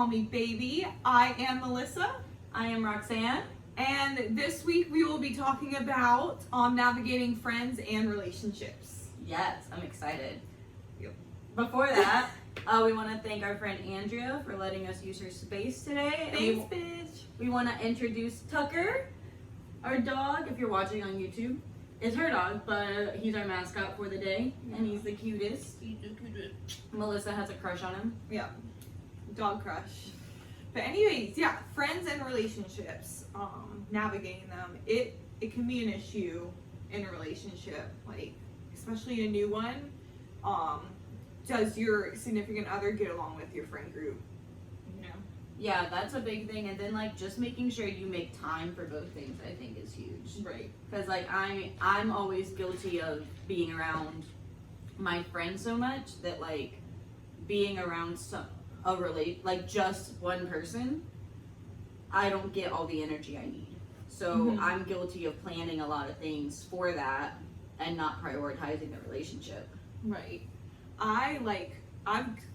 call me baby. I am Melissa. I am Roxanne. And this week we will be talking about navigating friends and relationships. Yes, I'm excited. Yep. Before that, we want to thank our friend Andrea for letting us use her space today. Thanks, bitch. We want to introduce Tucker, our dog. If you're watching on YouTube, it's her dog, but he's our mascot for the day, and he's the cutest. Melissa has a crush on him. Yeah, dog crush. But anyways, yeah, friends and relationships, navigating them. It can be an issue in a relationship, like especially a new one. Does your significant other get along with your friend group? You know? Yeah, that's a big thing. And then like just making sure you make time for both things, I think is huge. Right. Because like I'm always guilty of being around my friends so much that like being around like just one person, I don't get all the energy I need. So I'm guilty of planning a lot of things for that and not prioritizing the relationship. Right. I've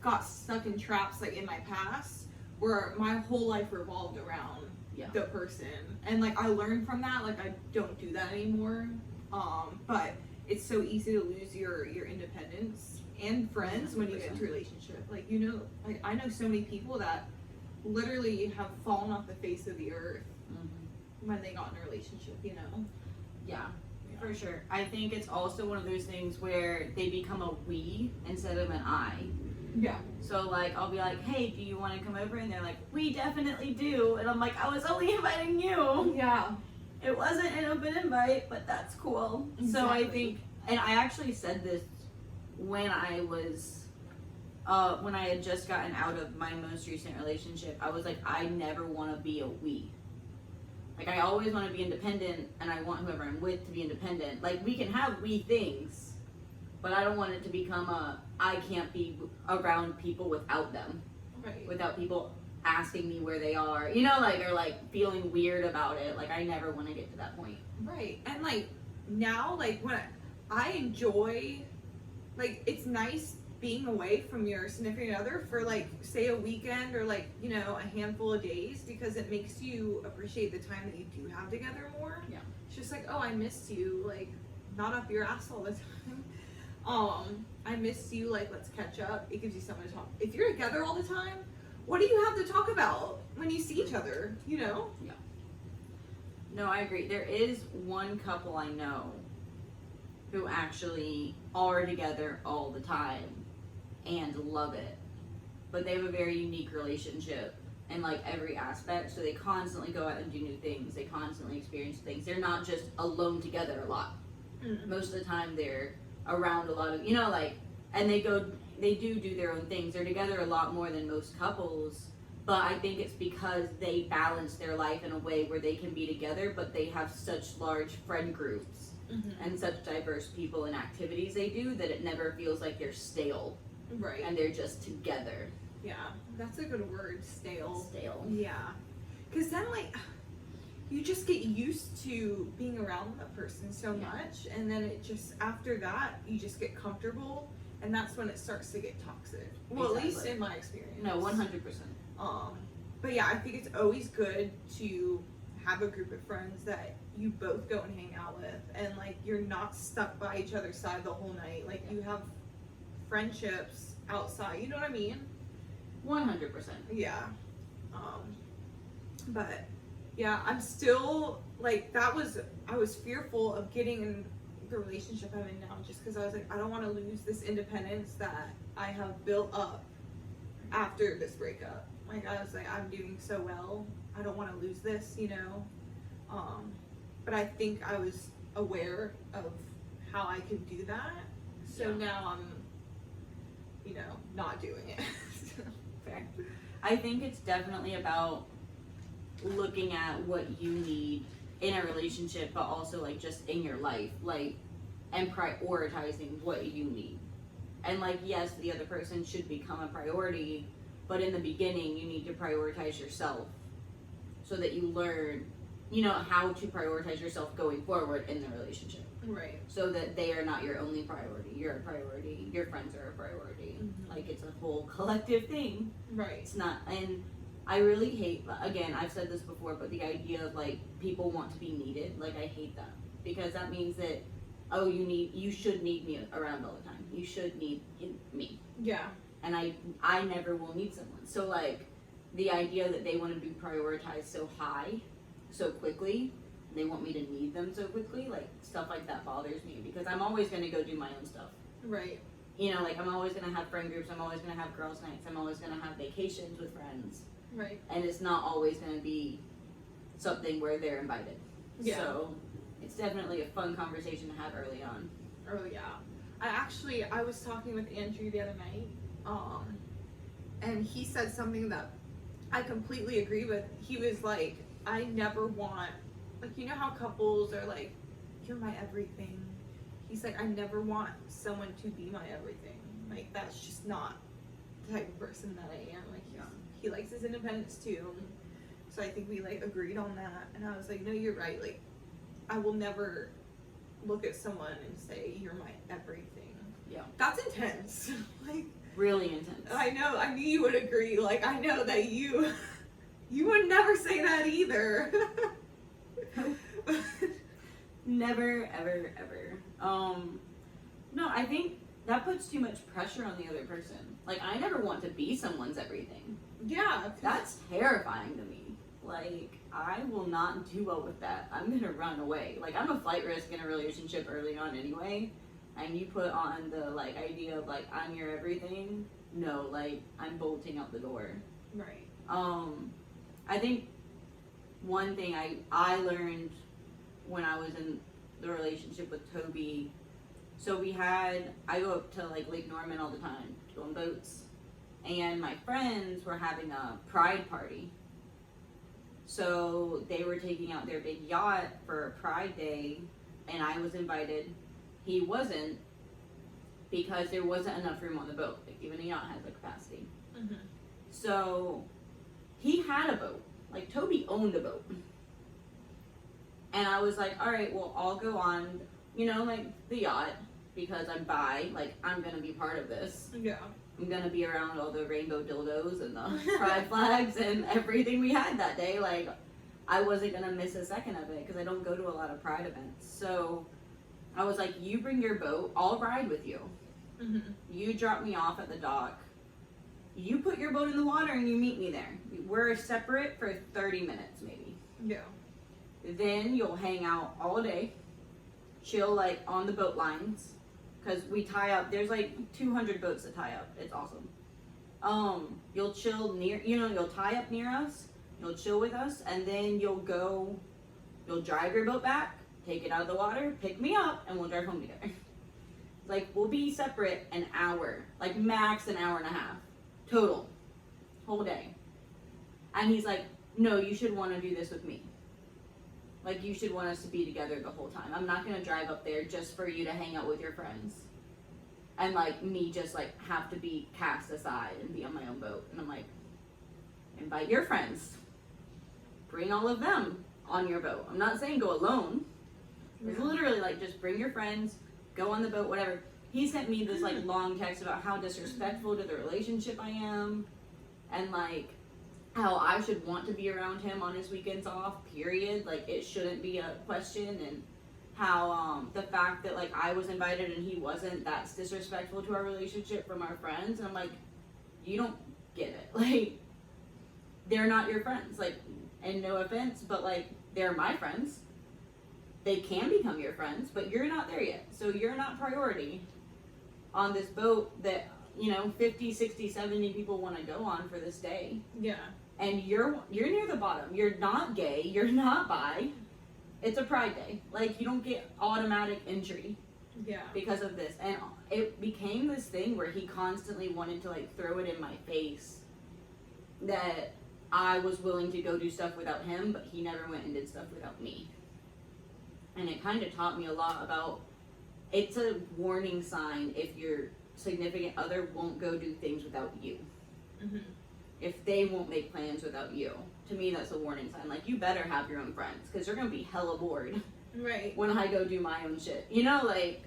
got stuck in traps like in my past where my whole life revolved around the person, and like I learned from that. Like I don't do that anymore. But it's so easy to lose your independence and friends when you get into a relationship. Like like I know so many people that literally have fallen off the face of the earth when they got in a relationship. Yeah. For sure. I think it's also one of those things where they become a we instead of an I. Yeah. So like I'll be like, hey, do you want to come over? And they're like, we definitely do. And I'm like, I was only inviting you. Yeah. It wasn't an open invite, but that's cool. Exactly. So I think, and I actually said this when I was, when I had just gotten out of my most recent relationship. I was like, I never want to be a we. Like, I always want to be independent, and I want whoever I'm with to be independent. Like, we can have we things, but I don't want it to become I can't be around people without them. Right. Without people asking me where they are. Or, like, feeling weird about it. Like, I never want to get to that point. Right. And, like, now, like, when I enjoy, like, it's nice being away from your significant other for like say a weekend or like a handful of days, because it makes you appreciate the time that you do have together more. Yeah. It's just like, oh, I missed you, like not up your ass all the time. I missed you, like let's catch up. It gives you something to talk. If you're together all the time, what do you have to talk about when you see each other? Yeah. No, I agree. There is one couple I know who actually are together all the time and love it, but they have a very unique relationship in like every aspect. So they constantly go out and do new things. They constantly experience things. They're not just alone together a lot. Most of the time they're around a lot of and they do their own things. They're together a lot more than most couples, but I think it's because they balance their life in a way where they can be together, but they have such large friend groups and such diverse people and activities they do that it never feels like they're stale. Right. And they're just together. Yeah, that's a good word, stale. Stale. Yeah. Because then, like, you just get used to being around that person so much, and then it just, after that, you just get comfortable, and that's when it starts to get toxic. Well, at least in my experience. No, 100%. But yeah, I think it's always good to have a group of friends that you both go and hang out with, and, like, you're not stuck by each other's side the whole night. Like, you have friendships outside, you know what I mean? 100%. Yeah. But yeah, I'm still like I was fearful of getting in the relationship I'm in now, just because I was like, I don't want to lose this independence that I have built up after this breakup. Like I was like, I'm doing so well, I don't want to lose this, but I think I was aware of how I could do that, so now I'm not doing it. Fair. I think it's definitely about looking at what you need in a relationship, but also like just in your life, like, and prioritizing what you need. And like, yes, the other person should become a priority, but in the beginning you need to prioritize yourself so that you learn, how to prioritize yourself going forward in the relationship. Right. So that they are not your only priority. You're a priority. Your friends are a priority. Like, it's a whole collective thing. Right. It's not, and I really hate, again, I've said this before, but the idea of like people want to be needed, like I hate that, because that means that, oh, you should need me around all the time. You should need me. Yeah. And I never will need someone. So like the idea that they want to be prioritized so high, so quickly, they want me to need them so quickly, like stuff like that bothers me, because I'm always going to go do my own stuff. Right. You know, like I'm always going to have friend groups, I'm always going to have girls' nights, I'm always going to have vacations with friends. Right. And it's not always going to be something where they're invited. Yeah. So it's definitely a fun conversation to have early on. Oh yeah. I was talking with Andrew the other night, and he said something that I completely agree with. He was like, I never want, like, you know how couples are like, you're my everything. He's like, I never want someone to be my everything. Like, that's just not the type of person that I am. Like, he likes his independence too. So I think we like agreed on that. And I was like, no, you're right. Like, I will never look at someone and say, you're my everything. Yeah. That's intense. Like, really intense. I know, I knew you would agree. Like, I know that you would never say that either. Never, ever, ever. No, I think that puts too much pressure on the other person. Like, I never want to be someone's everything. Yeah. That's terrifying to me. Like, I will not do well with that. I'm gonna run away. Like, I'm a flight risk in a relationship early on anyway. And you put on the, like, idea of, like, I'm your everything. No, like, I'm bolting out the door. Right. I think one thing I learned when I was in the relationship with Toby, so I go up to, like, Lake Norman all the time to go on boats. And my friends were having a pride party. So they were taking out their big yacht for a Pride Day, and I was invited. He wasn't, because there wasn't enough room on the boat. Like, even a yacht has a capacity. Mm-hmm. So he had a boat. Like, Toby owned a boat. And I was like, all right, well, I'll go on, you know, like, the yacht, because I'm bi. Like, I'm going to be part of this. Yeah. I'm going to be around all the rainbow dildos and the pride flags and everything we had that day. Like, I wasn't going to miss a second of it, because I don't go to a lot of pride events. So I was like, you bring your boat, I'll ride with you. Mm-hmm. You drop me off at the dock. You put your boat in the water and you meet me there. We're separate for 30 minutes maybe. Yeah. Then you'll hang out all day, chill like on the boat lines, because we tie up. There's like 200 boats that tie up. It's awesome. You'll chill you'll tie up near us. You'll chill with us, and then you'll drive your boat back, take it out of the water, pick me up, and we'll drive home together. Like, we'll be separate an hour, like max an hour and a half, total, whole day. And he's like, no, you should want to do this with me. Like, you should want us to be together the whole time. I'm not going to drive up there just for you to hang out with your friends. And, like, me just, like, have to be cast aside and be on my own boat. And I'm like, invite your friends. Bring all of them on your boat. I'm not saying go alone. It's literally, like, just bring your friends, go on the boat, whatever. He sent me this, like, long text about how disrespectful to the relationship I am. And, like, how I should want to be around him on his weekends off, period. Like, it shouldn't be a question. And how the fact that, like, I was invited and he wasn't, that's disrespectful to our relationship from our friends. And I'm like, you don't get it. Like, they're not your friends. Like, and no offense, but, like, they're my friends. They can become your friends, but you're not there yet. So you're not priority on this boat that, 50, 60, 70 people want to go on for this day. Yeah. And you're near the bottom. You're not gay. You're not bi. It's a Pride Day. Like, you don't get automatic entry. Yeah. Because of this. And it became this thing where he constantly wanted to, like, throw it in my face that I was willing to go do stuff without him, but he never went and did stuff without me. And it kind of taught me a lot about, it's a warning sign if your significant other won't go do things without you. Mm-hmm. If they won't make plans without you. To me, that's a warning sign. Like, you better have your own friends, because you're going to be hella bored. Right. When I go do my own shit. Like,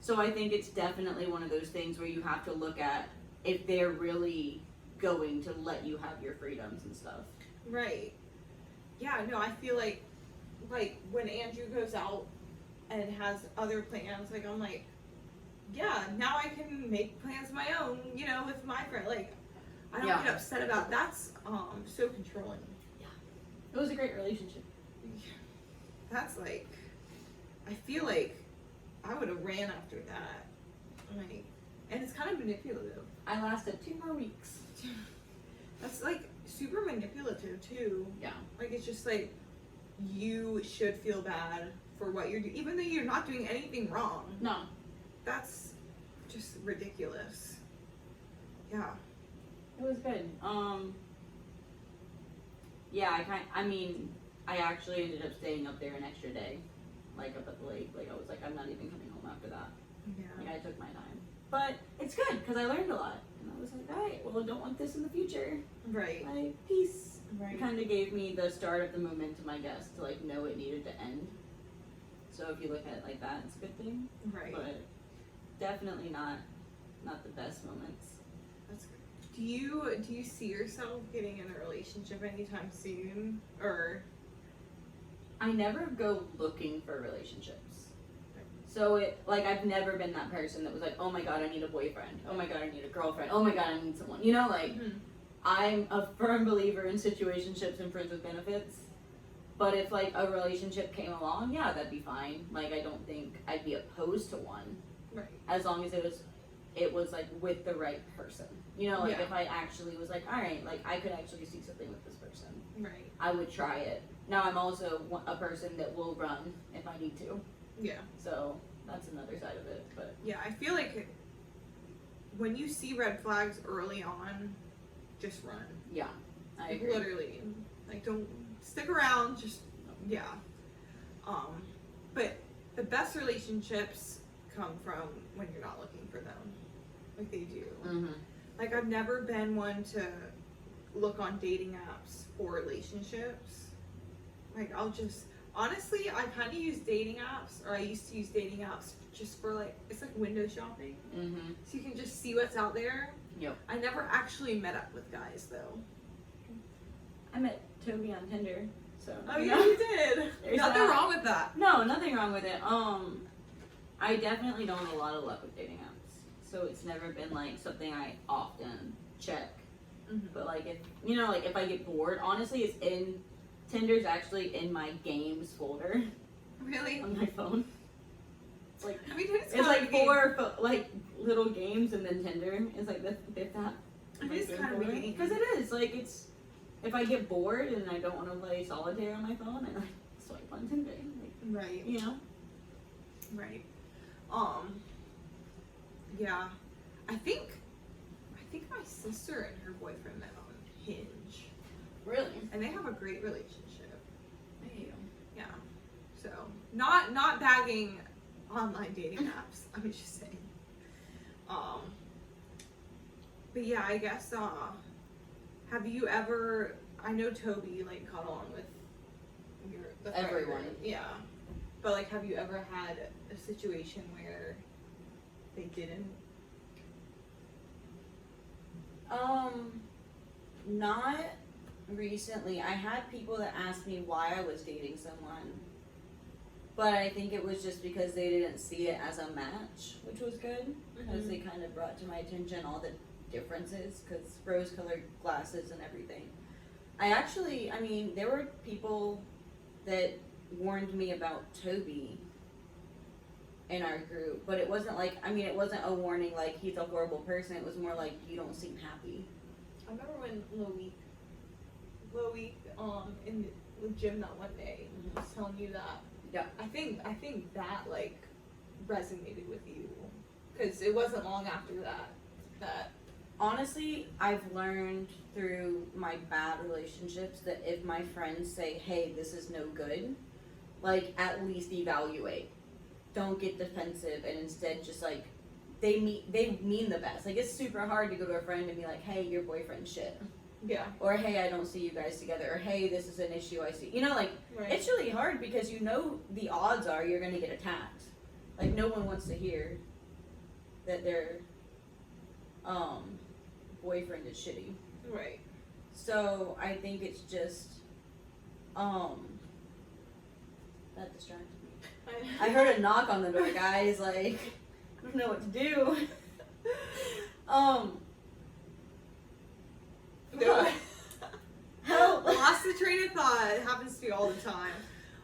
so I think it's definitely one of those things where you have to look at if they're really going to let you have your freedoms and stuff. Right. Yeah, no, I feel like when Andrew goes out and has other plans, like I'm like, yeah, now I can make plans of my own, you know, with my friend. Like, I don't get upset about that's so controlling. Yeah. It was a great relationship. That's like, I feel like I would have ran after that. Like, and it's kind of manipulative. I lasted 2 more weeks. That's like super manipulative too. Yeah. Like it's just like you should feel bad for what you're doing, even though you're not doing anything wrong. No. That's just ridiculous. Yeah. It was good. Yeah, I actually ended up staying up there an extra day, like up at the lake. Like I was like, I'm not even coming home after that. Yeah. Like I took my time, but it's good because I learned a lot, and I was like, all right, well, I don't want this in the future. Right. Like peace. Right. It kind of gave me the start of the momentum, I guess, to like know it needed to end. So if you look at it like that, it's a good thing. Right. But definitely not the best moments. That's good. Do you see yourself getting in a relationship anytime soon, or? I never go looking for relationships. So I've never been that person that was like, oh my god, I need a boyfriend. Oh my god, I need a girlfriend. Oh my god, I need someone. You know, like, I'm a firm believer in situationships and friends with benefits. But if like a relationship came along, yeah, that'd be fine. Like, I don't think I'd be opposed to one. Right. As long as it was like with the right person. You know, like if I actually was like, all right, like I could actually see something with this person. Right. I would try it. Now I'm also a person that will run if I need to. Yeah. So that's another side of it. But yeah, I feel like when you see red flags early on, just run. Yeah, I agree. Literally, like don't stick around. Just yeah. But the best relationships come from when you're not looking for them, like they do. Mm-hmm. Like I've never been one to look on dating apps for relationships. Like I'll just honestly, I kind of use dating apps, or I used to use dating apps just for like it's like window shopping. Mm-hmm. So you can just see what's out there. Yep. I never actually met up with guys though. I met Toby on Tinder. So Oh yeah, you did. There's Nothing that. wrong with that. No, nothing wrong with it. I definitely don't have a lot of luck with dating apps. So it's never been like something I often check. Mm-hmm. But like if I get bored, honestly, Tinder's actually in my games folder Really? on my phone. It's like I mean, it's like 4 like little games, and then Tinder is like the fifth app. It is kind of a game. Because it is like it's if I get bored and I don't want to play solitaire on my phone, I like swipe on Tinder. Like, Right. you know. Right. Yeah. I think my sister and her boyfriend met on Hinge, Really? and they have a great relationship. Hey. Yeah. So not bagging online dating apps. I'm just saying. But yeah, I guess. Have you ever? I know Toby like caught on with the Everyone. friend. Yeah. But like, have you ever had a situation where they didn't? Not recently. I had people that asked me why I was dating someone, but I think it was just because they didn't see it as a match, which was good, because they kind of brought to my attention all the differences, because rose-colored glasses and everything. There were people that warned me about Toby in our group, but it wasn't like, it wasn't a warning like he's a horrible person. It was more like, you don't seem happy. I remember when Loic, in the gym that one day was telling you that. Yeah. I think that like resonated with you, because it wasn't long after that. Honestly, I've learned through my bad relationships that if my friends say, hey, this is no good, like, at least evaluate. Don't get defensive, and instead just, like, they mean the best. Like, it's super hard to go to a friend and be like, hey, your boyfriend's shit. Yeah. Or, hey, I don't see you guys together. Or, hey, this is an issue I see. You know, like, Right. it's really hard because you know the odds are you're going to get attacked. Like, no one wants to hear that their boyfriend is shitty. Right. So I think it's just, that distracted me. I heard a knock on the door, guys. Like, I don't know what to do. No. Help. Lost the train of thought. It happens to me all the time.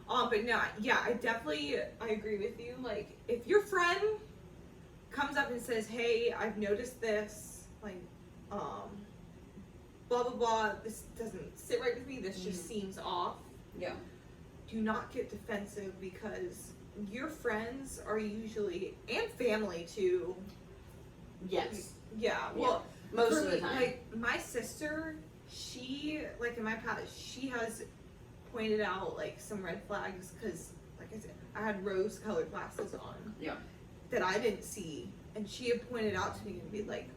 But no, yeah, I agree with you. Like, if your friend comes up and says, "Hey, I've noticed this, like, blah blah blah. This doesn't sit right with me. This just seems off." Yeah. Do not get defensive, because your friends are usually, and family too. Yes. Yeah. Well, Most for of the me, time. like my sister, she, like, in my past, she has pointed out like some red flags, because, like I said, I had rose-colored glasses on. Yeah. That I didn't see, and she had pointed out to me and be like,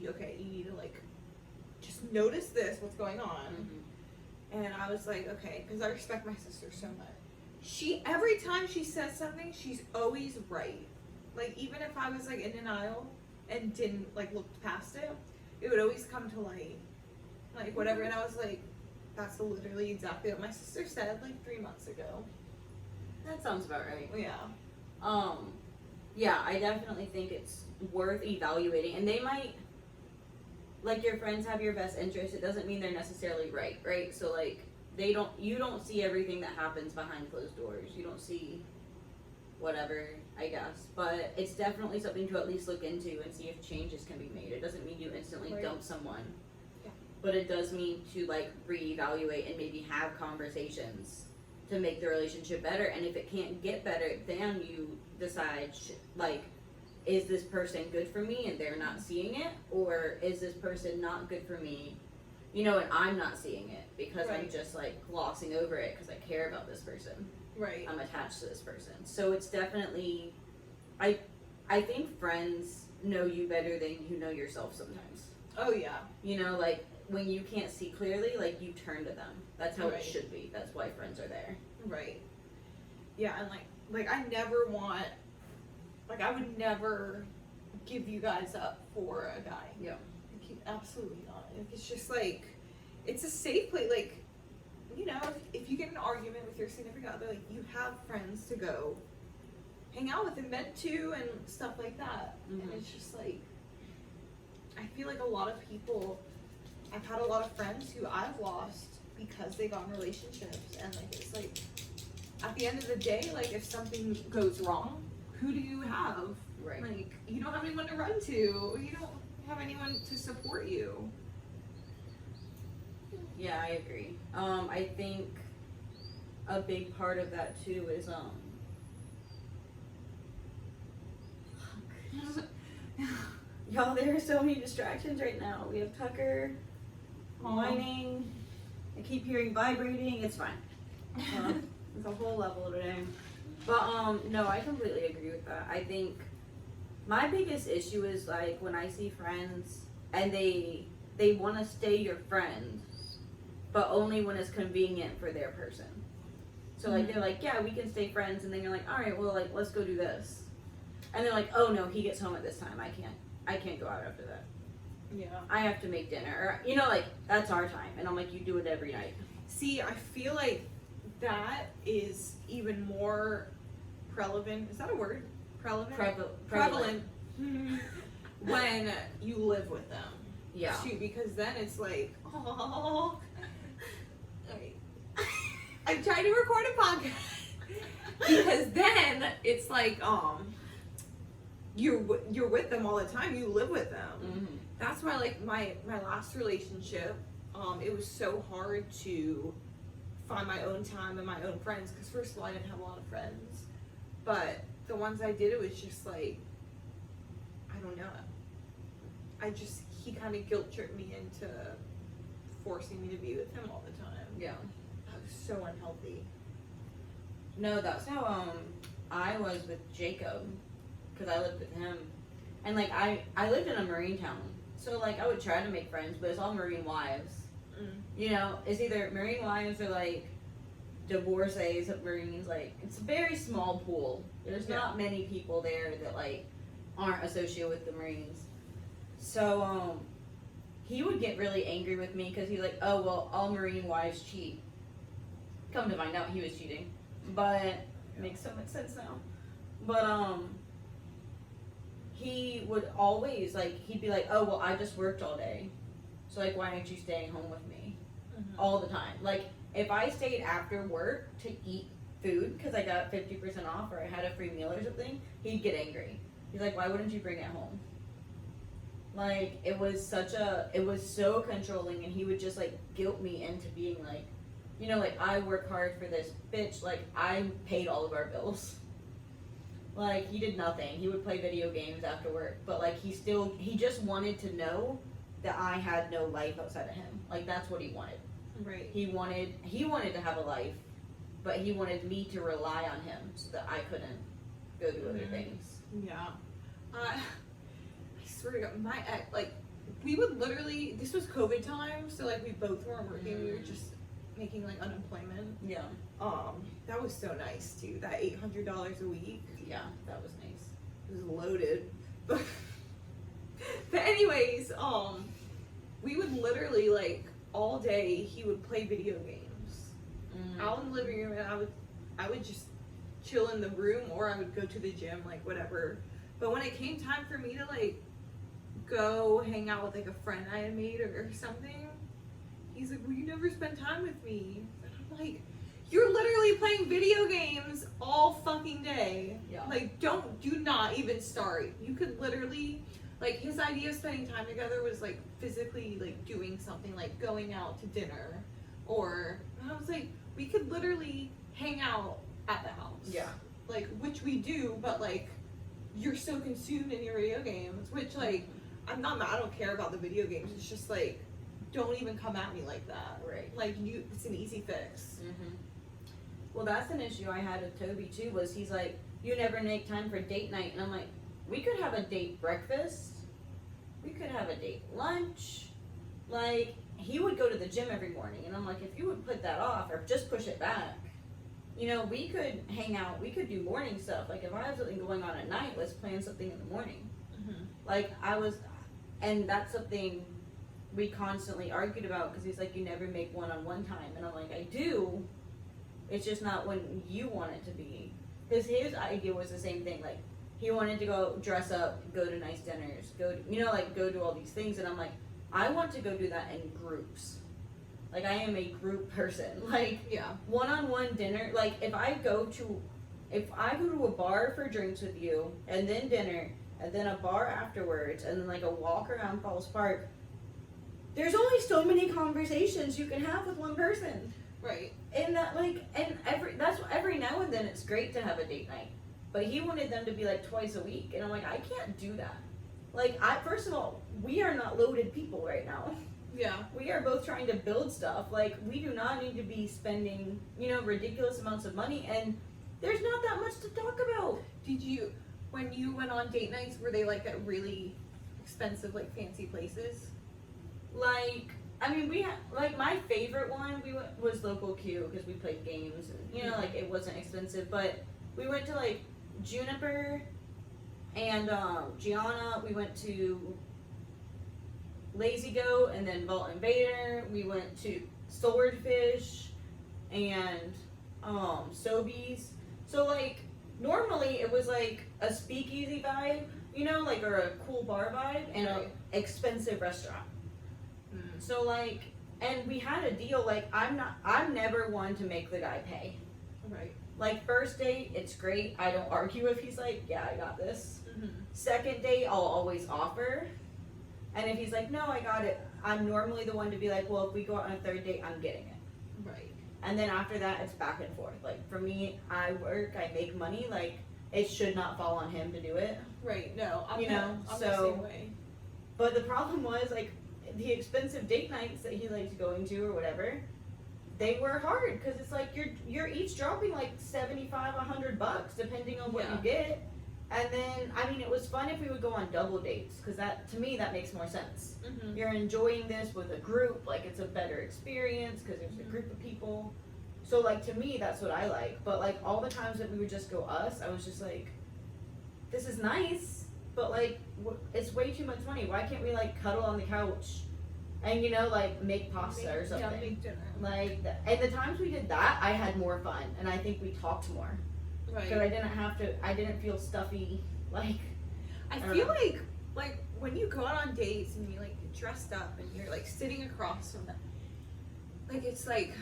"Okay, you need to, like, just notice this. What's going on?" Mm-hmm. And I was like, okay, because I respect my sister so much. She, every time she says something, she's always right. Like, even if I was, like, in denial and didn't, like, look past it, it would always come to light. Like, whatever. And I was like, that's literally exactly what my sister said, like, 3 months ago. That sounds about right. Yeah. Yeah, I definitely think it's worth evaluating, and they might, like, your friends have your best interest. It doesn't mean they're necessarily right? So, like, you don't see everything that happens behind closed doors. You don't see whatever, I guess. But it's definitely something to at least look into and see if changes can be made. It doesn't mean you instantly Right. dump someone. Yeah. But it does mean to, like, reevaluate and maybe have conversations to make the relationship better. And if it can't get better, then you decide, like, is this person good for me and they're not seeing it? Or is this person not good for me, you know, and I'm not seeing it because I'm Right. just, like, glossing over it because I care about this person. Right. I'm attached to this person. So it's definitely, I think friends know you better than you know yourself sometimes. Oh, yeah. You know, like, when you can't see clearly, like, you turn to them. That's how Right. it should be. That's why friends are there. Right. Yeah, and, like, I never want, like, I would never give you guys up for a guy. Yeah. Like, absolutely not. Like, it's just, like, it's a safe place. Like, you know, if you get in an argument with your significant other, like, you have friends to go hang out with and vent to and stuff like that. And Mhm. it's just, like, I feel like a lot of people, I've had a lot of friends who I've lost because they got in relationships, and, like, it's like, at the end of the day, like, if something goes wrong, who do you have? Right. Like, you don't have anyone to run to. You don't have anyone to support you. Yeah, I agree. I think a big part of that too is y'all, there are so many distractions right now. We have Tucker whining. I keep hearing vibrating. It's fine. It's a whole level today. But no, I completely agree with that. I think my biggest issue is, like, when I see friends and they want to stay your friend, but only when it's convenient for their person. So, like, they're like, yeah, we can stay friends, and then you're like, all right, well, like, let's go do this. And they're like, oh no, he gets home at this time. I can't go out after that. Yeah. I have to make dinner, or, you know, like, that's our time. And I'm like, you do it every night. See, I feel like that is even more prevalent. Is that a word? Prevalent? Prevalent. When you live with them. Yeah. Shoot, because then it's like, oh. I'm trying to record a podcast. Because then it's like, you're with them all the time. You live with them. Mm-hmm. That's why, like, my last relationship, it was so hard to find my own time and my own friends, because first of all, I didn't have a lot of friends, but the ones I did, it was just like, I don't know, he kind of guilt tripped me into forcing me to be with him all the time. Yeah. That was so unhealthy. No, that's how I was with Jacob, because I lived with him, and, like, I lived in a marine town, so, like, I would try to make friends, but it's all marine wives. You know, it's either marine wives or, like, divorcees of marines. Like, it's a very small pool. There's not many people there that, like, aren't associated with the marines. So he would get really angry with me because he's like, oh, well, all Marine wives cheat. Come to find out, he was cheating. But, makes so much sense now. But, he would always, like, he'd be like, oh, well, I just worked all day. So, like, why aren't you staying home with me? All the time. Like, if I stayed after work to eat food because I got 50% off or I had a free meal or something, he'd get angry. He's like, why wouldn't you bring it home? Like, it was so controlling, and he would just, like, guilt me into being like, you know, like, I work hard for this, bitch, like, I paid all of our bills. Like, he did nothing. He would play video games after work, but, like, he just wanted to know that I had no life outside of him. Like, that's what he wanted. Right. He wanted to have a life, but he wanted me to rely on him so that I couldn't go do other things. Yeah. I swear to God, my ex, like, we would literally, this was COVID time, so, like, we both weren't working, we were just making, like, unemployment. Yeah. That was so nice, too, that $800 a week. Yeah, that was nice. It was loaded. But anyways, we would literally, like, all day, he would play video games out in the living room, and I would just chill in the room, or I would go to the gym, like, whatever. But when it came time for me to, like, go hang out with, like, a friend I had made or something, he's like, well, you never spend time with me. And I'm like, you're literally playing video games all fucking day. Yeah. Like, do not even start. You could literally, like, his idea of spending time together was, like, physically, like, doing something, like, going out to dinner. And I was like, we could literally hang out at the house. Yeah. Like, which we do, but, like, you're so consumed in your video games, which, like, I'm not mad, I don't care about the video games. It's just, like, don't even come at me like that. Right. Like, it's an easy fix. Mm-hmm. Well, that's an issue I had with Toby, too, was he's like, you never make time for date night. And I'm like, we could have a date breakfast. We could have a date lunch. Like, he would go to the gym every morning. And I'm like, if you would put that off or just push it back, you know, we could hang out. We could do morning stuff. Like, if I have something going on at night, let's plan something in the morning. Mm-hmm. Like, and that's something we constantly argued about because he's like, you never make one-on-one time. And I'm like, I do. It's just not when you want it to be. Because his idea was the same thing. Like, he wanted to go dress up, go to nice dinners, go do all these things. And I'm like, I want to go do that in groups. Like, I am a group person. Like, Yeah. one-on-one dinner. Like, if I go to a bar for drinks with you, and then dinner, and then a bar afterwards, and then, like, a walk around Falls Park, there's only so many conversations you can have with one person. Right. And that, like, every now and then it's great to have a date night. But he wanted them to be, like, twice a week. And I'm like, I can't do that. Like, first of all, we are not loaded people right now. Yeah. We are both trying to build stuff. Like, we do not need to be spending, you know, ridiculous amounts of money. And there's not that much to talk about. When you went on date nights, were they, like, at really expensive, like, fancy places? Like, I mean, we had, like, my favorite one was Local Q because we played games. And, you know, like, it wasn't expensive. But we went to, like, Juniper and Gianna. We went to Lazy Goat and then Vault Invader. We went to Swordfish and Sobeys. So, like, normally it was like a speakeasy vibe, you know, like, or a cool bar vibe and an expensive restaurant. So, like, and we had a deal, like, I'm never one to make the guy pay. Right. Like, first date, it's great. I don't argue if he's like, yeah, I got this. Mm-hmm. Second date, I'll always offer. And if he's like, no, I got it, I'm normally the one to be like, well, if we go out on a third date, I'm getting it. Right. And then after that, it's back and forth. Like, for me, I work, I make money, like, it should not fall on him to do it. Right. No, I'm I'm the same way. But the problem was, like, the expensive date nights that he liked going to or whatever, they were hard because it's like you're each dropping like $75, $100 depending on what you get. And then, I mean, it was fun if we would go on double dates because that, to me, that makes more sense. Mm-hmm. You're enjoying this with a group, like, it's a better experience because there's a group of people. So, like, to me, that's what I like. But, like, all the times that we would just go us, I was just like, this is nice, but, like, it's way too much money. Why can't we, like, cuddle on the couch and like make pasta or something. Yeah, make dinner. Like, and the times we did that, I had more fun, and I think we talked more because I didn't feel stuffy. Like, I feel like when you go out on dates and you like get dressed up and you're like sitting across from them, like it's like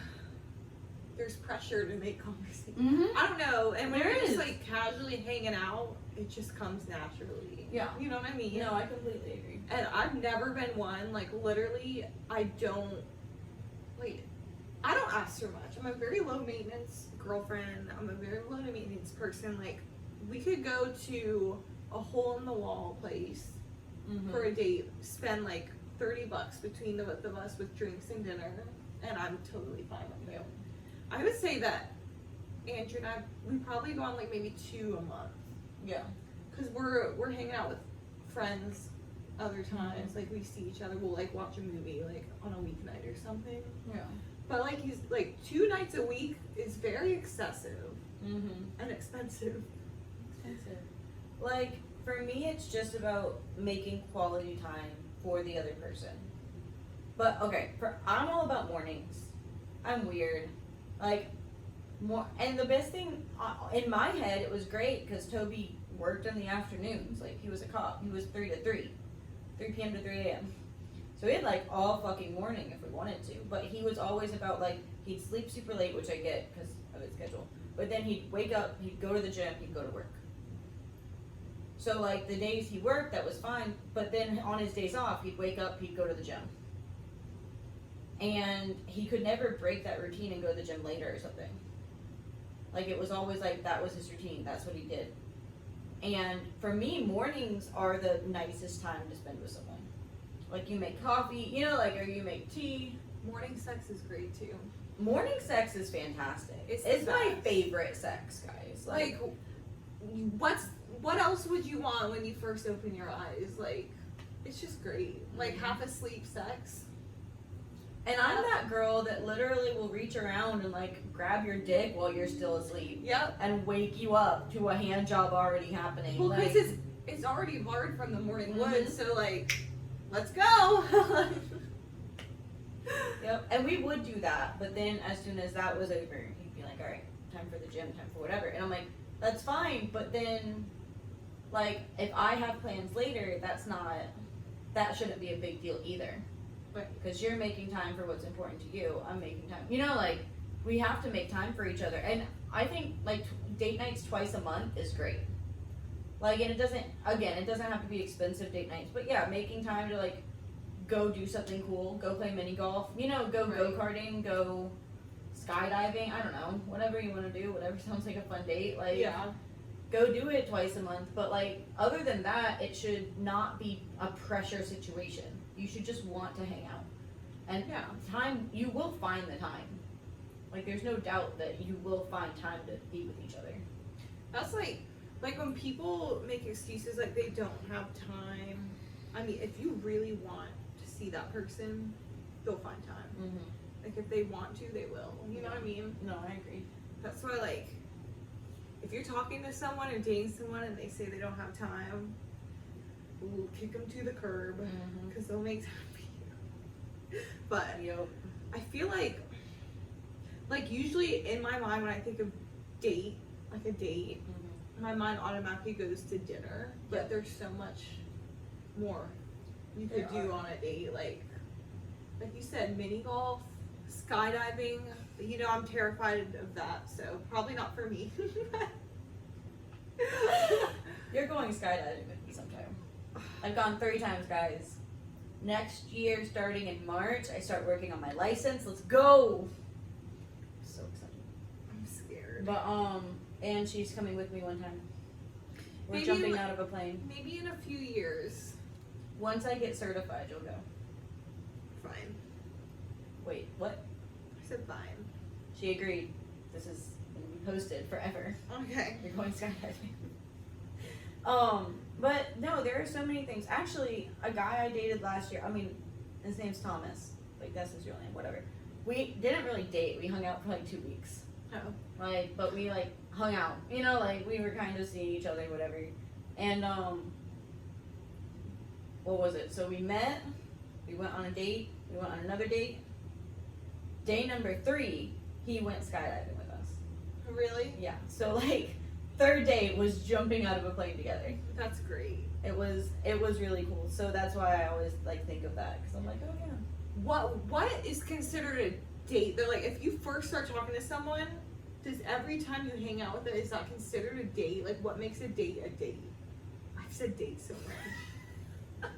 there's pressure to make conversation. Mm-hmm. I don't know, and when There you're just is. like casually hanging out, it just comes naturally. Yeah. You know what I mean? No, I completely agree. And I've never been one, like literally, I don't ask for much. I'm a very low maintenance girlfriend. I'm a very low maintenance person. Like, we could go to a hole in the wall place for a date, spend like $30 between the both of us with drinks and dinner, and I'm totally fine with it. I would say that Andrew and I, we probably go on like maybe 2 a month. Yeah. Cause we're hanging out with friends other times. Like, we see each other. We'll like watch a movie like on a weeknight or something. Yeah. But like, he's like 2 nights a week is very excessive and expensive. Expensive. Like, for me, it's just about making quality time for the other person. But okay, I'm all about mornings. I'm weird. Like, more, and the best thing in my head, it was great because Toby worked in the afternoons. Like, he was a cop. He was 3 to 3 p.m. to 3 a.m. So we had like all fucking morning if we wanted to. But he was always about like, he'd sleep super late, which I get because of his schedule. But then he'd wake up, he'd go to the gym, he'd go to work. So like the days he worked, that was fine. But then on his days off, he'd wake up, he'd go to the gym. And he could never break that routine and go to the gym later or something. Like, it was always like, that was his routine, that's what he did. And for me, mornings are the nicest time to spend with someone. Like, you make coffee, or you make tea. Morning sex is great too. Morning sex is fantastic. It's my favorite sex, guys. Like, what else would you want when you first open your eyes? Like, it's just great. Like, half asleep sex. And I'm that girl that literally will reach around and like grab your dick while you're still asleep. Yep. And wake you up to a hand job already happening. Well, because like, it's already hard from the morning wood, so like, let's go. Yep. And we would do that, but then as soon as that was over, he'd be like, all right, time for the gym, time for whatever. And I'm like, that's fine, but then, like, if I have plans later, that shouldn't be a big deal either. Because you're making time for what's important to you. I'm making time. Like, we have to make time for each other. And I think, like, date nights twice a month is great. Like, and it doesn't have to be expensive date nights. But yeah, making time to, like, go do something cool. Go play mini golf. Go go-karting. Go skydiving. I don't know. Whatever you want to do. Whatever sounds like a fun date. Like, yeah. Go do it twice a month. But, like, other than that, it should not be a pressure situation. You should just want to hang out. And time, you will find the time. Like, there's no doubt that you will find time to be with each other. That's like when people make excuses like they don't have time. I mean, if you really want to see that person, they'll find time. Mm-hmm. Like, if they want to, they will. You know what I mean? No, I agree. That's why, like, if you're talking to someone or dating someone and they say they don't have time, ooh, kick them to the curb, because they'll make time for you. But I feel like usually in my mind when I think of date, like a date, my mind automatically goes to dinner. But there's so much more you could do on a date. Like you said, mini golf, skydiving. I'm terrified of that, so probably not for me. You're going skydiving with me sometime. I've gone 3 times, guys. Next year, starting in March, I start working on my license. Let's go! I'm so excited. I'm scared. But, and she's coming with me one time. We're Maybe jumping out of a plane. Maybe in a few years. Once I get certified, you'll go. Fine. Wait, what? I said fine. She agreed. This is going to be posted forever. Okay. You're going skydiving. But no, there are so many things. Actually, a guy I dated last year, his name's Thomas. Like, that's his real name, whatever. We didn't really date. We hung out for like 2 weeks. Oh. Like, but we like hung out. Like we were kind of seeing each other, whatever. And what was it? So we met. We went on a date. We went on another date. Day number 3, he went skydiving with us. Really? Yeah. So like, third date was jumping out of a plane together. That's great. It was really cool. So that's why I always like think of that, because I'm like, oh yeah. What is considered a date? They're like, if you first start talking to someone, does every time you hang out with them, is that considered a date? Like, what makes a date a date? I've said date so much.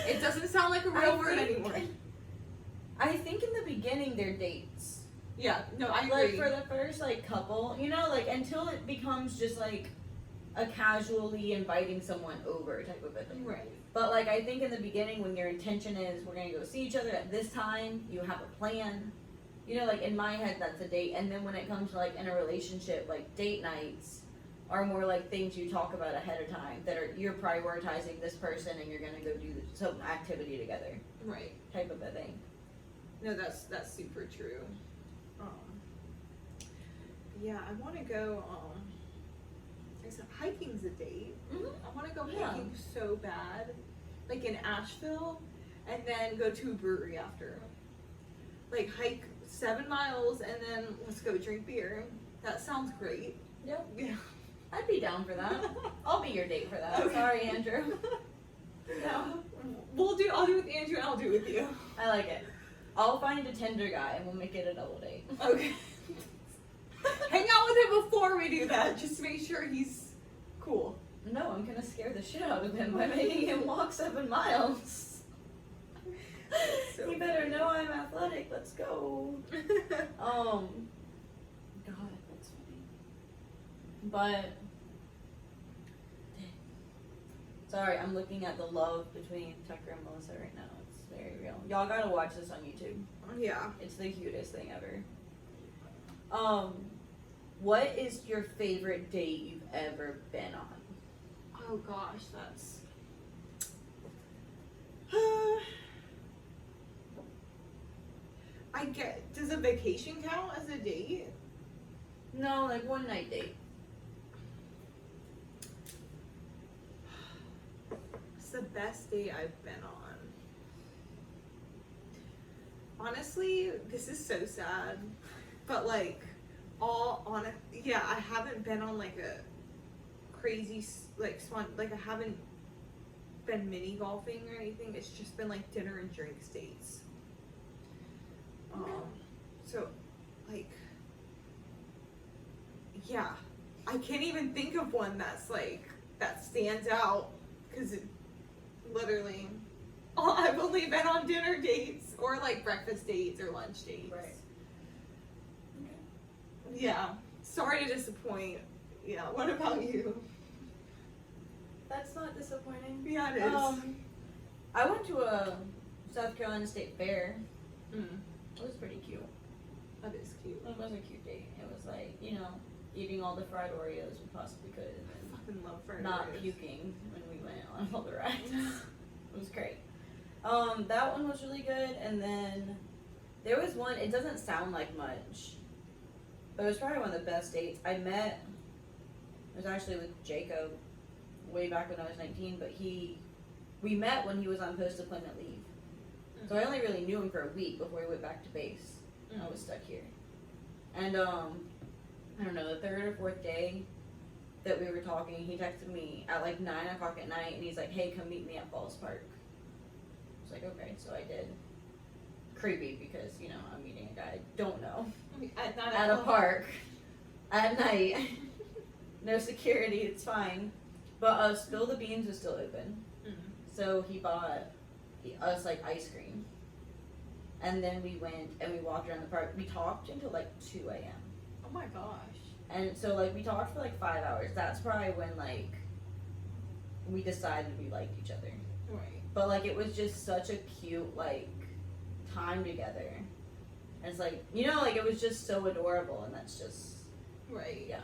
It doesn't sound like a real word anymore. I think in the beginning they're dates. Yeah, no, I agree. Like for the first like couple, you know, like until it becomes just like a casually inviting someone over type of a thing. Right. But like I think in the beginning when your intention is we're gonna go see each other at this time, you have a plan. You know, like in my head that's a date, and then when it comes to like in a relationship, like date nights are more like things you talk about ahead of time that are you're prioritizing this person and you're gonna go do some activity together. Right. Type of a thing. No, that's super true. Yeah, I want to go. I said hiking's a date. Mm-hmm. I want to go Yeah. hiking so bad, like in Asheville, and then go to a brewery after. Like hike 7 miles and then let's go drink beer. That sounds great. Yep. Yeah. I'd be down for that. I'll be your date for that. Okay. Sorry, Andrew. No. I'll do it with Andrew and I'll do it with you. I like it. I'll find a Tinder guy and we'll make it a double date. Okay. Hang out with him before we do that. Just make sure he's cool. No, I'm gonna scare the shit out of him by making him walk 7 miles. So You better know I'm athletic. Let's go. God, that's funny. But sorry, I'm looking at the love between Tucker and Melissa right now. It's very real. Y'all gotta watch this on YouTube. Yeah. It's the cutest thing ever. What is your favorite date you've ever been on? Oh gosh, that's. I get. Does a vacation count as a date? No, like one night date. It's the best date I've been on. Honestly, this is so sad, but like, yeah, I haven't been on like a crazy like I haven't been mini golfing or anything. It's just been like dinner and drinks dates. So, like, yeah, I can't even think of one that's like that stands out because it literally. I've only been on dinner dates or like breakfast dates or lunch dates. Right. Yeah. Sorry to disappoint. Yeah. What about you? That's not disappointing. Yeah, it is. I went to a South Carolina State Fair. Mm, It was pretty cute. that is cute. It was a cute date. It was like, you know, eating all the fried Oreos we possibly could and I fucking love fried not Oreos. puking when we went on all the rides. It was great. That one was really good, and then there was one, it doesn't sound like much, but it was probably one of the best dates. It was actually with Jacob way back when I was 19, but we met when he was on post-deployment leave. So I only really knew him for a week before he went back to base. I was stuck here. And, I don't know, the third or fourth day that we were talking, he texted me at like 9 o'clock at night, and he's like, hey, come meet me at Falls Park. I was like, okay, so I did. Creepy, because, you know, I'm meeting a guy I don't know. At a park. At night. No security, it's fine. But, Spill the Beans was still open. So he bought us like ice cream. And then we went and we walked around the park. We talked until like 2 a.m. Oh my gosh. And so like we talked for like 5 hours. That's probably when like we decided we liked each other. Right. But like it was just such a cute like time together. And it's like, you know, like it was just so adorable, and that's just Right. yeah.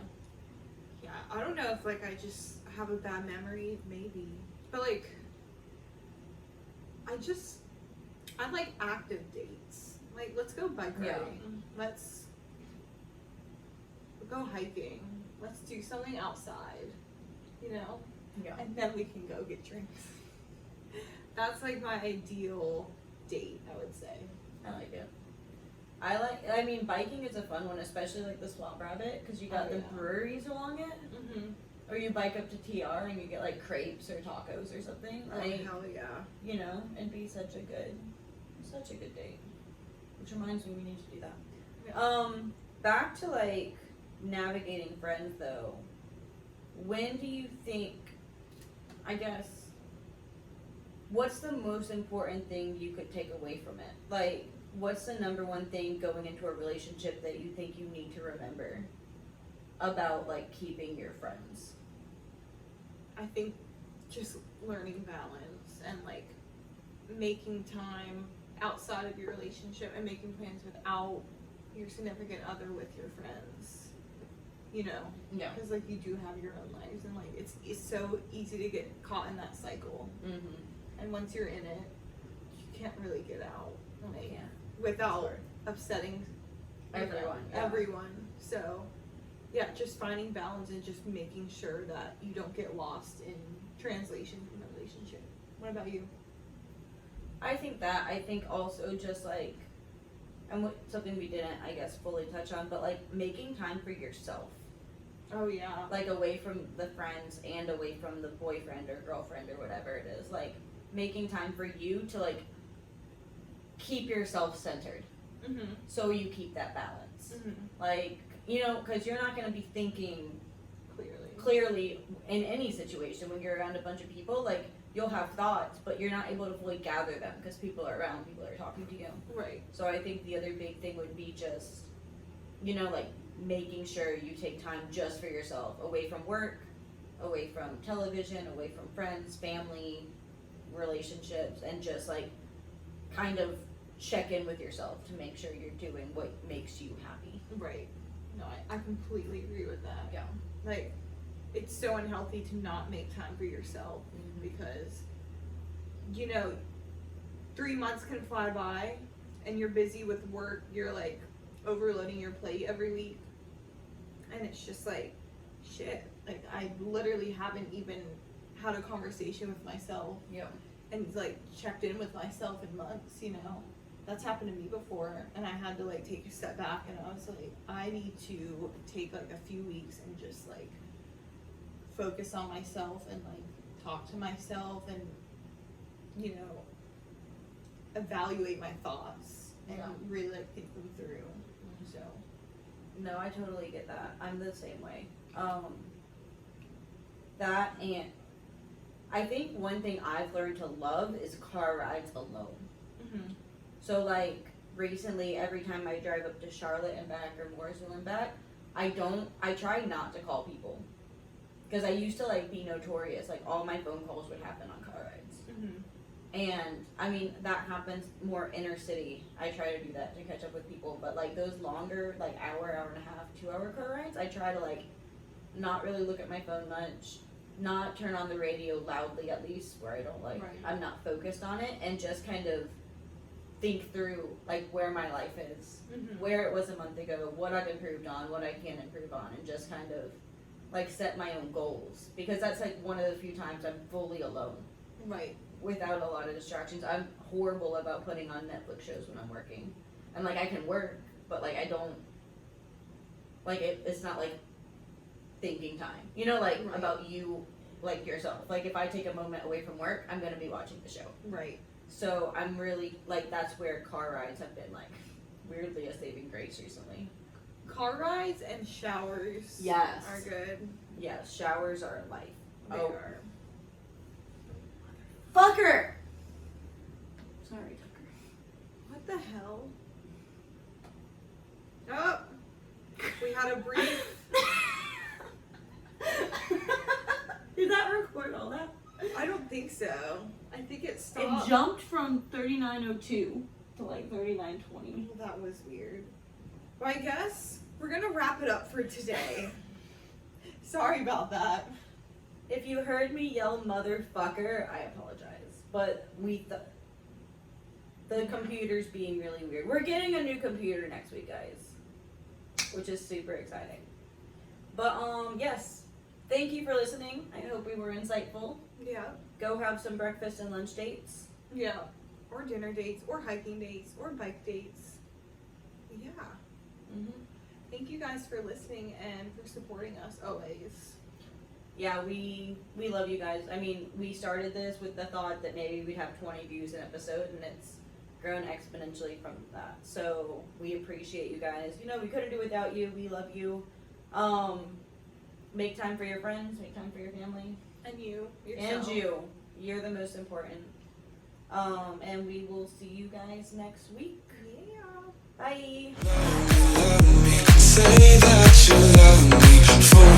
Yeah. I don't know if like I just have a bad memory, maybe. But like I like active dates. Like, let's go bike riding. Yeah. Let's go hiking. Let's do something outside, you know? Yeah. And then we can go get drinks. That's like my ideal date, I would say. I like it. I mean, biking is a fun one, especially like the Swamp Rabbit, because you got the breweries along it. Mm-hmm. Or you bike up to TR and you get like crepes or tacos or something. Like, hell yeah. you know, it'd be such a good date. Which reminds me, we need to do that. Yeah. Back to like navigating friends though. When do you think, I guess, what's the most important thing you could take away from it? Like, what's the number one thing going into a relationship that you think you need to remember about like keeping your friends? I think just learning balance and like making time outside of your relationship and making plans without your significant other with your friends. You know, Yeah. because like you do have your own lives, and like it's so easy to get caught in that cycle. Mm-hmm. And once you're in it, you can't really get out, like, Yeah. without upsetting Everyone. Yeah. everyone. So, yeah, just finding balance and just making sure that you don't get lost in translation in the relationship. What about you? I think also just like, and something we didn't, I guess, fully touch on, but like making time for yourself. Oh yeah. Like away from the friends and away from the boyfriend or girlfriend or whatever it is. Like making time for you to like keep yourself centered. Mhm. So you keep that balance. Mhm. Like, you know, because you're not going to be thinking Clearly. clearly in any situation when you're around a bunch of people. Like, you'll have thoughts, but you're not able to fully gather them because people are around, people are talking to you. Right. So I think the other big thing would be just, you know, like making sure you take time just for yourself, away from work, away from television, away from friends, family, relationships, and just like kind of check in with yourself to make sure you're doing what makes you happy. Right. No, I completely agree with that. Yeah. Like, it's so unhealthy to not make time for yourself because, you know, 3 months can fly by and you're busy with work, you're like overloading your plate every week, and it's just like, shit, like I literally haven't even had a conversation with myself Yeah. and like checked in with myself in months, you know. That's happened to me before, and I had to like take a step back, and I was like, I need to take like a few weeks and just like focus on myself and like talk to myself and, you know, evaluate my thoughts and Yeah. really like think them through. So No, I totally get that. I'm the same way. That, and I think one thing I've learned to love is car rides alone. mm-hmm. So like recently, every time I drive up to Charlotte and back or Mooresville and back, I try not to call people. Because I used to like be notorious, like all my phone calls would happen on car rides. Mm-hmm. And I mean, that happens more inner city. I try to do that to catch up with people, but like those longer, like hour and a half, 2 hour car rides, I try to like not really look at my phone much, not turn on the radio loudly at least, where I don't like, Right. I'm not focused on it, and just kind of think through like where my life is, Mm-hmm. where it was a month ago, what I've improved on, what I can improve on, and just kind of like set my own goals, because that's like one of the few times I'm fully alone Right. without a lot of distractions. I'm horrible about putting on Netflix shows when I'm working, and like I can work, but like I don't like it's not like thinking time, you know, like Right. about you, like yourself. Like if I take a moment away from work, I'm gonna be watching the show. Right. So I'm really like, that's where car rides have been like weirdly a saving grace recently. Car rides and showers Yes. are good. Yeah, showers are life. They Oh. are. Fucker! Sorry, Tucker. What the hell? Oh, we had a brief. Did that record all that? I don't think so. I think it It stopped. jumped from 39:02 to like 39:20. Well, that was weird. Well, I guess we're gonna wrap it up for today. Sorry about that. If you heard me yell motherfucker, I apologize. But the computer's being really weird. We're getting a new computer next week, guys, which is super exciting. But yes, thank you for listening. I hope we were insightful. Yeah. Go have some breakfast and lunch dates. Yeah. or dinner dates, or hiking dates, or bike dates. Yeah. Thank you guys for listening and for supporting us always. Yeah, we love you guys. I mean, we started this with the thought that maybe we'd have 20 views an episode, and it's grown exponentially from that. So we appreciate you guys. You know, we couldn't do it without you. We love you. Make time for your friends. Make time for your family. And you. Yourself. And you. You're the most important. And we will see you guys next week. Yeah. Bye. Love me, say that you love me, fool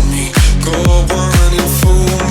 me, go on and fool me.